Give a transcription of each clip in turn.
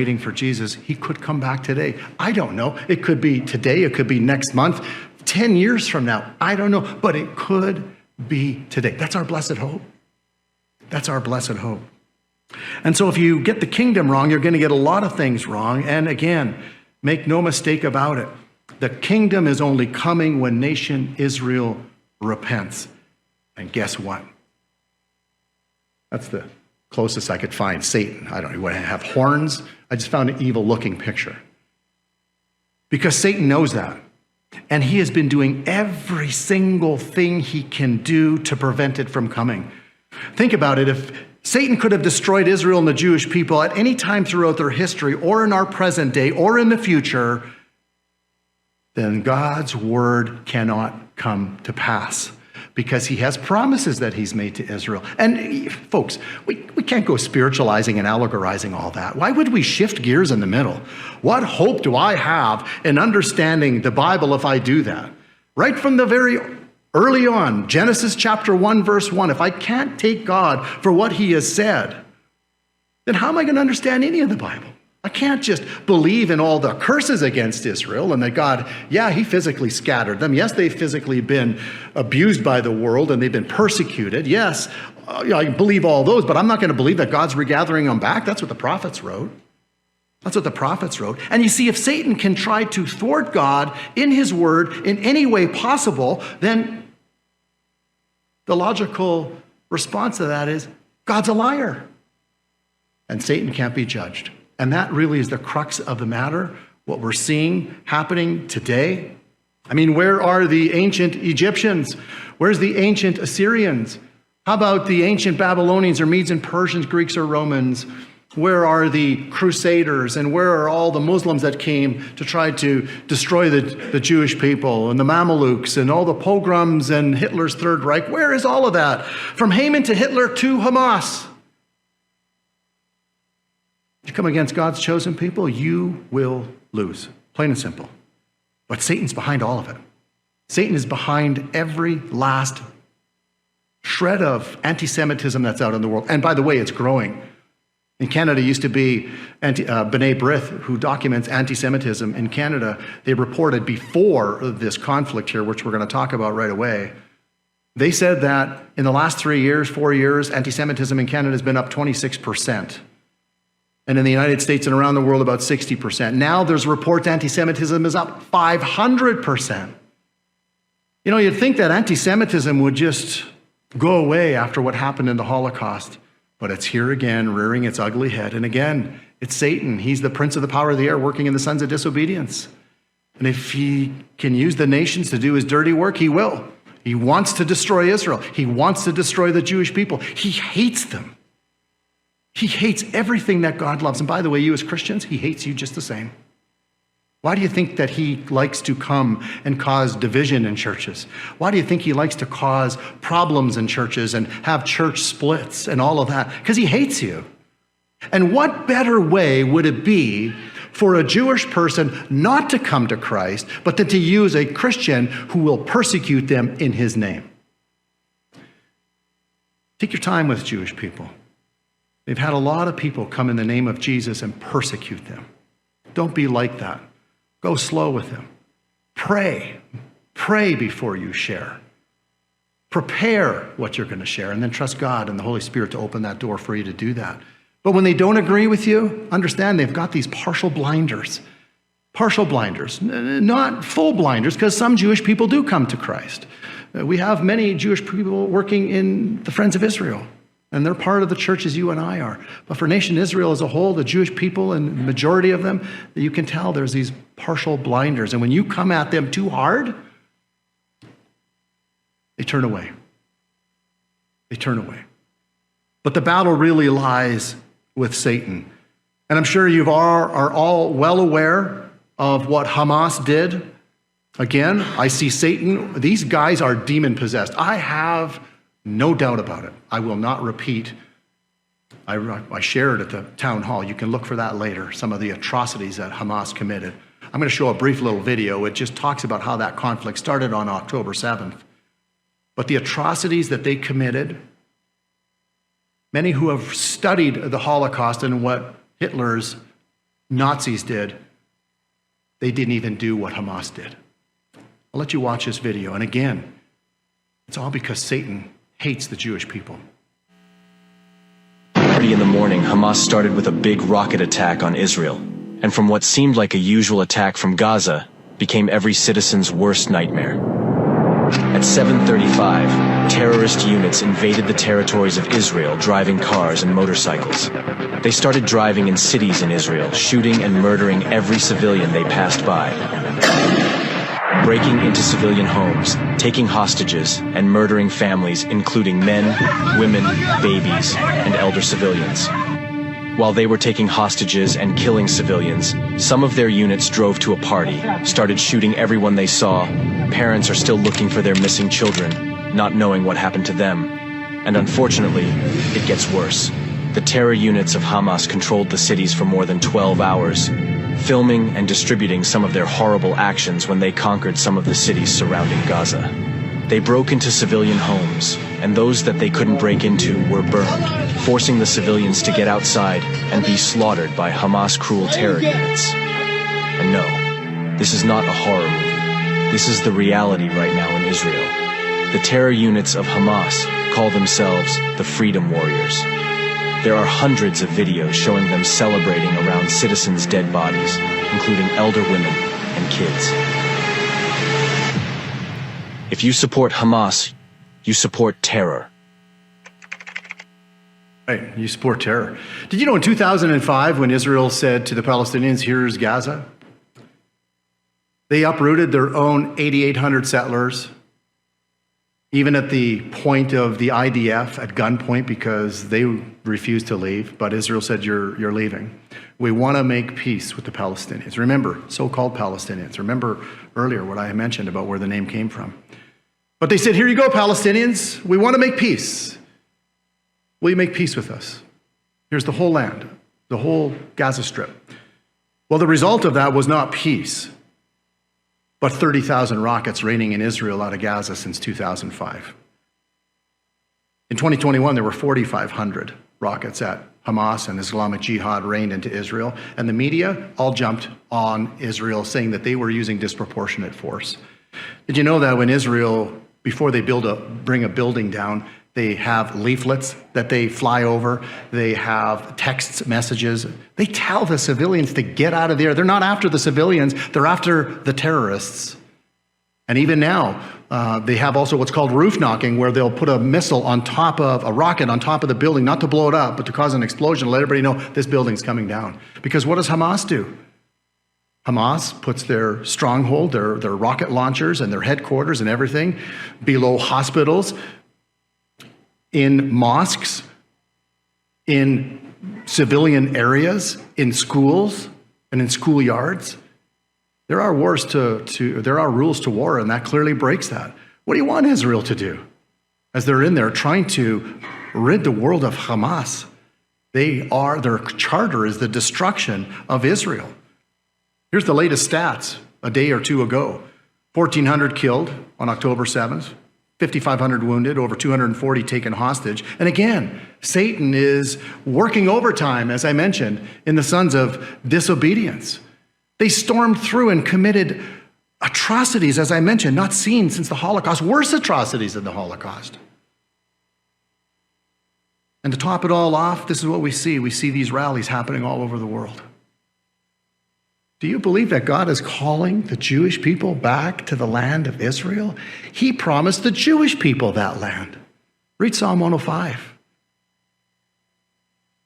waiting for Jesus. He could come back today. I don't know. It could be today. It could be next month, 10 years from now. I don't know. But it could be today. That's our blessed hope. That's our blessed hope. And so if you get the kingdom wrong, you're going to get a lot of things wrong. And again, make no mistake about it. The kingdom is only coming when nation Israel repents. And guess what? That's the closest I could find. Satan. I don't know. What, have horns? I just found an evil-looking picture. Because Satan knows that. And he has been doing every single thing he can do to prevent it from coming. Think about it. If Satan could have destroyed Israel and the Jewish people at any time throughout their history, or in our present day, or in the future, then God's word cannot come to pass, because he has promises that he's made to Israel. And folks, we can't go spiritualizing and allegorizing all that. Why would we shift gears in the middle? What hope do I have in understanding the Bible if I do that? Right from the very early on, Genesis chapter 1, verse 1, if I can't take God for what he has said, then how am I going to understand any of the Bible? I can't just believe in all the curses against Israel and that God, yeah, he physically scattered them. Yes, they've physically been abused by the world and they've been persecuted. Yes, I believe all those, but I'm not going to believe that God's regathering them back. That's what the prophets wrote. That's what the prophets wrote. And you see, if Satan can try to thwart God in his word in any way possible, then the logical response to that is God's a liar. And Satan can't be judged. And that really is the crux of the matter, what we're seeing happening today. I mean, where are the ancient Egyptians? Where's the ancient Assyrians? How about the ancient Babylonians or Medes and Persians, Greeks or Romans? Where are the Crusaders? And where are all the Muslims that came to try to destroy the Jewish people, and the Mamelukes and all the pogroms and Hitler's Third Reich? Where is all of that? From Haman to Hitler to Hamas. You come against God's chosen people, you will lose. Plain and simple. But Satan's behind all of it. Satan is behind every last shred of anti-Semitism that's out in the world. And by the way, it's growing. In Canada, used to be B'nai B'rith, who documents anti-Semitism in Canada. They reported before this conflict here, which we're going to talk about right away. They said that in the last 3 years, 4 years, anti-Semitism in Canada has been up 26%. And in the United States and around the world, about 60%. Now there's reports anti-Semitism is up 500%. You know, you'd think that anti-Semitism would just go away after what happened in the Holocaust. But it's here again, rearing its ugly head. And again, it's Satan. He's the prince of the power of the air, working in the sons of disobedience. And if he can use the nations to do his dirty work, he will. He wants to destroy Israel. He wants to destroy the Jewish people. He hates them. He hates everything that God loves. And by the way, you as Christians, he hates you just the same. Why do you think that he likes to come and cause division in churches? Why do you think he likes to cause problems in churches and have church splits and all of that? Because he hates you. And what better way would it be for a Jewish person not to come to Christ, but to use a Christian who will persecute them in his name? Take your time with Jewish people. They've had a lot of people come in the name of Jesus and persecute them. Don't be like that. Go slow with them. Pray. Pray before you share. Prepare what you're going to share, and then trust God and the Holy Spirit to open that door for you to do that. But when they don't agree with you, understand they've got these partial blinders. Partial blinders, not full blinders, because some Jewish people do come to Christ. We have many Jewish people working in the Friends of Israel. And they're part of the church as you and I are. But for nation Israel as a whole, the Jewish people, and the majority of them, you can tell there's these partial blinders. And when you come at them too hard, they turn away. They turn away. But the battle really lies with Satan. And I'm sure you are all well aware of what Hamas did. Again, I see Satan. These guys are demon-possessed. I have no doubt about it. I will not repeat. I shared at the town hall. You can look for that later, some of the atrocities that Hamas committed. I'm going to show a brief little video. It just talks about how that conflict started on October 7th. But the atrocities that they committed, many who have studied the Holocaust and what Hitler's Nazis did, they didn't even do what Hamas did. I'll let you watch this video. And again, it's all because Satan hates the Jewish people. Early in the morning, Hamas started with a big rocket attack on Israel, and from what seemed like a usual attack from Gaza, became every citizen's worst nightmare. At 7:35, terrorist units invaded the territories of Israel, driving cars and motorcycles. They started driving in cities in Israel, shooting and murdering every civilian they passed by, breaking into civilian homes, taking hostages, and murdering families, including men, women, babies, and elder civilians. While they were taking hostages and killing civilians, some of their units drove to a party, started shooting everyone they saw. Parents are still looking for their missing children, not knowing what happened to them. And unfortunately, it gets worse. The terror units of Hamas controlled the cities for more than 12 hours, filming and distributing some of their horrible actions when they conquered some of the cities surrounding Gaza. They broke into civilian homes, and those that they couldn't break into were burned, forcing the civilians to get outside and be slaughtered by Hamas cruel terror units. And no, this is not a horror movie. This is the reality right now in Israel. The terror units of Hamas call themselves the Freedom Warriors. There are hundreds of videos showing them celebrating around citizens' dead bodies, including elder women and kids. If you support Hamas, you support terror. Right, you support terror. Did you know in 2005 when Israel said to the Palestinians, here's Gaza? They uprooted their own 8,800 settlers, even at the point of the IDF at gunpoint because they refused to leave, but Israel said, you're leaving. We want to make peace with the Palestinians. Remember, so-called Palestinians. Remember earlier what I mentioned about where the name came from. But they said, here you go, Palestinians. We want to make peace. Will you make peace with us? Here's the whole land, the whole Gaza Strip. Well, the result of that was not peace, but 30,000 rockets raining in Israel out of Gaza since 2005. In 2021, there were 4,500 rockets at Hamas and Islamic Jihad rained into Israel, and the media all jumped on Israel, saying that they were using disproportionate force. Did you know that when Israel, before they bring a building down, they have leaflets that they fly over, they have text messages. They tell the civilians to get out of there. They're not after the civilians, they're after the terrorists. And even now, they have also what's called roof knocking, where they'll put a missile on top of, a rocket on top of the building, not to blow it up, but to cause an explosion, let everybody know this building's coming down. Because what does Hamas do? Hamas puts their stronghold, their rocket launchers and their headquarters and everything below hospitals, in mosques, in civilian areas, in schools, and in schoolyards. There are rules to war, and that clearly breaks that. What do you want Israel to do? As they're in there trying to rid the world of Hamas, their charter is the destruction of Israel. Here's the latest stats a day or two ago. 1,400 killed on October 7th. 5,500 wounded, over 240 taken hostage. And again, Satan is working overtime, as I mentioned, in the sons of disobedience. They stormed through and committed atrocities, as I mentioned, not seen since the Holocaust, worse atrocities than the Holocaust. And to top it all off, this is what we see. We see these rallies happening all over the world. Do you believe that God is calling the Jewish people back to the land of Israel? He promised the Jewish people that land. Read Psalm 105.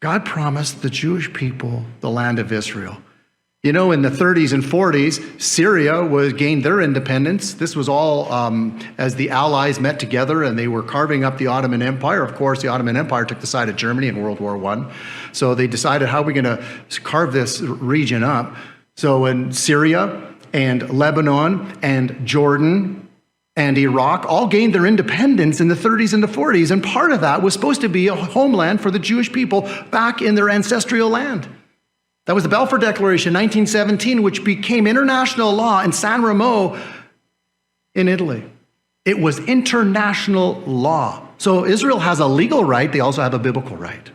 God promised the Jewish people the land of Israel. You know, in the 30s and 40s, Syria gained their independence. This was all as the Allies met together and they were carving up the Ottoman Empire. Of course, the Ottoman Empire took the side of Germany in World War I. So they decided, how are we going to carve this region up? So in Syria and Lebanon and Jordan and Iraq all gained their independence in the 30s and the 40s. And part of that was supposed to be a homeland for the Jewish people back in their ancestral land. That was the Balfour Declaration, 1917, which became international law in San Remo in Italy. It was international law. So Israel has a legal right. They also have a biblical right.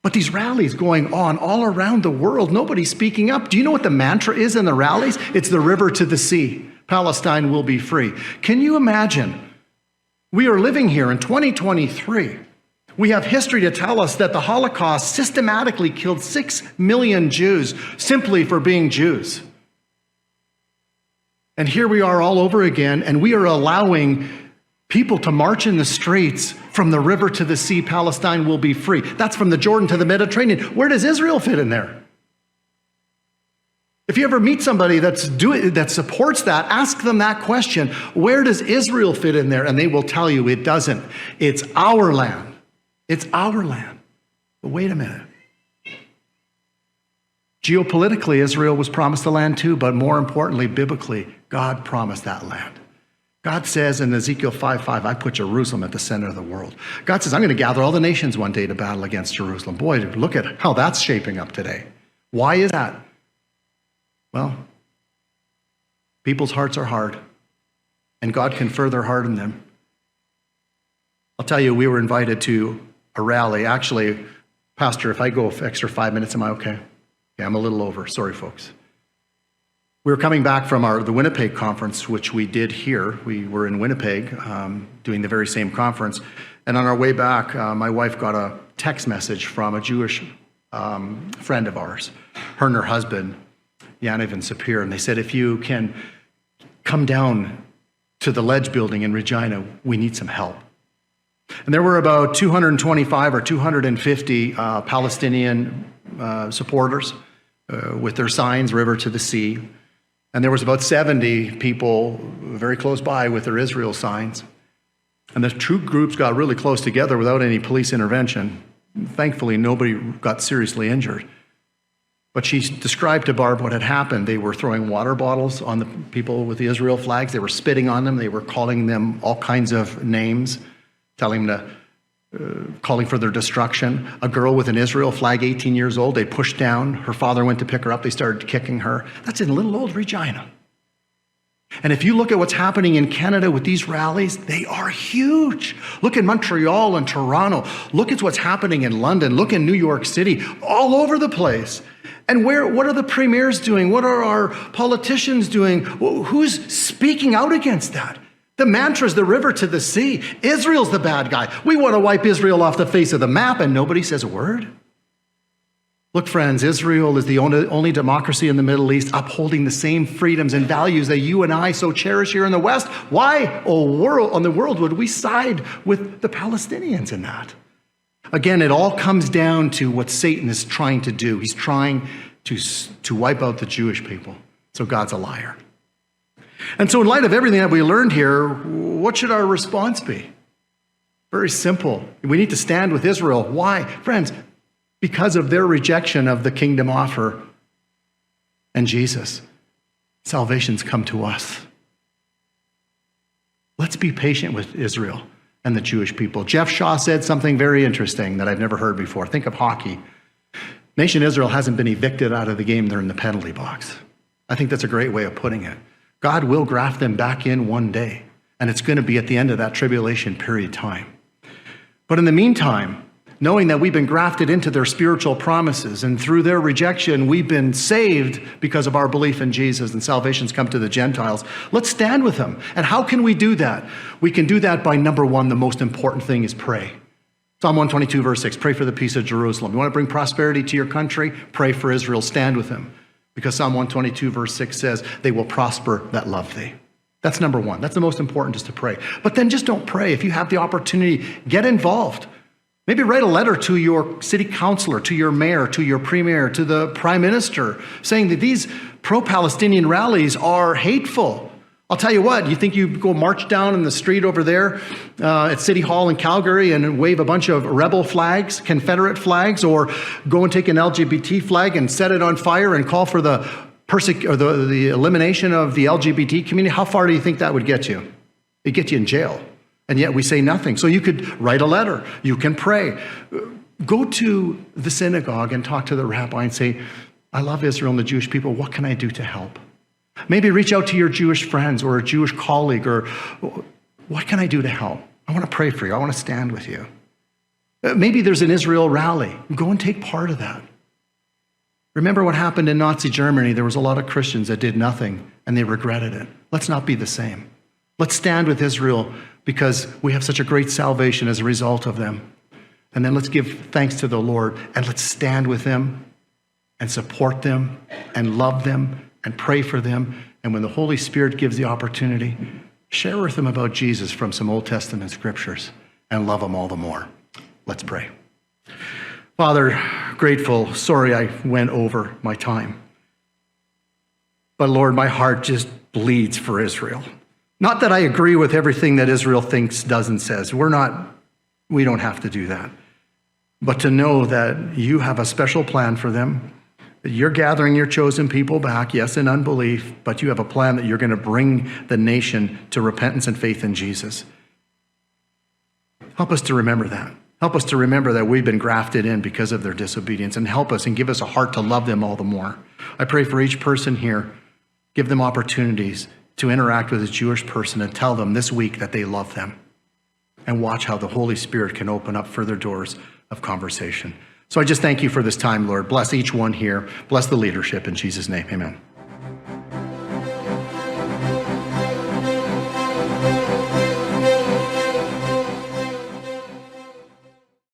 But these rallies going on all around the world, nobody's speaking up. Do you know what the mantra is in the rallies? It's the river to the sea. Palestine will be free. Can you imagine? We are living here in 2023. We have history to tell us that the Holocaust systematically killed 6 million Jews simply for being Jews. And here we are all over again, and we are allowing people to march in the streets from the river to the sea. Palestine will be free. That's from the Jordan to the Mediterranean. Where does Israel fit in there? If you ever meet somebody that supports that, ask them that question. Where does Israel fit in there? And they will tell you it doesn't. It's our land. It's our land. But wait a minute. Geopolitically, Israel was promised the land too, but more importantly, biblically, God promised that land. God says in Ezekiel 5:5, I put Jerusalem at the center of the world. God says, I'm going to gather all the nations one day to battle against Jerusalem. Boy, look at how that's shaping up today. Why is that? Well, people's hearts are hard, and God can further harden them. I'll tell you, we were invited to a rally. Actually, Pastor, if I go extra 5 minutes, am I okay? Okay, I'm a little over. Sorry, folks. We were coming back from the Winnipeg conference, which we did here. We were in Winnipeg doing the very same conference. And on our way back, my wife got a text message from a Jewish friend of ours, her and her husband, Yaniv and Sapir. And they said, if you can come down to the Ledge building in Regina, we need some help. And there were about 225 or 250 Palestinian supporters with their signs, river to the sea. And there was about 70 people very close by with their Israel signs. And the two groups got really close together without any police intervention. Thankfully, nobody got seriously injured. But she described to Barb what had happened. They were throwing water bottles on the people with the Israel flags. They were spitting on them. They were calling them all kinds of names, telling them to calling for their destruction. A girl with an Israel flag, 18 years old, they pushed down. Her father went to pick her up. They started kicking her. That's in little old Regina. And if you look at what's happening in Canada with these rallies, they are huge. Look at Montreal and Toronto. Look at what's happening in London. Look in New York City, all over the place. And what are the premiers doing? What are our politicians doing? Who's speaking out against that? The mantra is the river to the sea. Israel's the bad guy. We want to wipe Israel off the face of the map, and nobody says a word. Look, friends, Israel is the only democracy in the Middle East upholding the same freedoms and values that you and I so cherish here in the West. Why, on the world, would we side with the Palestinians in that? Again, it all comes down to what Satan is trying to do. He's trying to wipe out the Jewish people. So God's a liar. And so in light of everything that we learned here, what should our response be? Very simple. We need to stand with Israel. Why? Friends, because of their rejection of the kingdom offer and Jesus. Salvation's come to us. Let's be patient with Israel and the Jewish people. Jeff Shaw said something very interesting that I've never heard before. Think of hockey. Nation Israel hasn't been evicted out of the game. They're in the penalty box. I think that's a great way of putting it. God will graft them back in one day, and it's going to be at the end of that tribulation period time. But in the meantime, knowing that we've been grafted into their spiritual promises, and through their rejection, we've been saved because of our belief in Jesus, and salvation's come to the Gentiles, let's stand with them. And how can we do that? We can do that by, number one, the most important thing is pray. Psalm 122, verse 6, pray for the peace of Jerusalem. You want to bring prosperity to your country? Pray for Israel, stand with them. Because Psalm 122, verse 6 says, they will prosper that love thee. That's number one. That's the most important, is to pray. But then just don't pray. If you have the opportunity, get involved. Maybe write a letter to your city councilor, to your mayor, to your premier, to the prime minister, saying that these pro-Palestinian rallies are hateful. I'll tell you what, you think you go march down in the street over there at City Hall in Calgary and wave a bunch of rebel flags, Confederate flags, or go and take an LGBT flag and set it on fire and call for the elimination of the LGBT community? How far do you think that would get you? It'd get you in jail. And yet we say nothing. So you could write a letter. You can pray. Go to the synagogue and talk to the rabbi and say, I love Israel and the Jewish people. What can I do to help? Maybe reach out to your Jewish friends or a Jewish colleague, or what can I do to help? I want to pray for you. I want to stand with you. Maybe there's an Israel rally. Go and take part of that. Remember what happened in Nazi Germany? There was a lot of Christians that did nothing and they regretted it. Let's not be the same. Let's stand with Israel because we have such a great salvation as a result of them. And then let's give thanks to the Lord and let's stand with them and support them and love them and pray for them. And when the Holy Spirit gives the opportunity, share with them about Jesus from some Old Testament scriptures and love them all the more. Let's pray. Father, grateful, sorry I went over my time. But Lord, my heart just bleeds for Israel. Not that I agree with everything that Israel thinks, does, and says. We don't have to do that. But to know that you have a special plan for them, that you're gathering your chosen people back, yes, in unbelief, but you have a plan that you're going to bring the nation to repentance and faith in Jesus. Help us to remember that. Help us to remember that we've been grafted in because of their disobedience, and help us and give us a heart to love them all the more. I pray for each person here, give them opportunities to interact with a Jewish person and tell them this week that they love them, and watch how the Holy Spirit can open up further doors of conversation. So I just thank you for this time, Lord. Bless each one here. Bless the leadership in Jesus' name. Amen.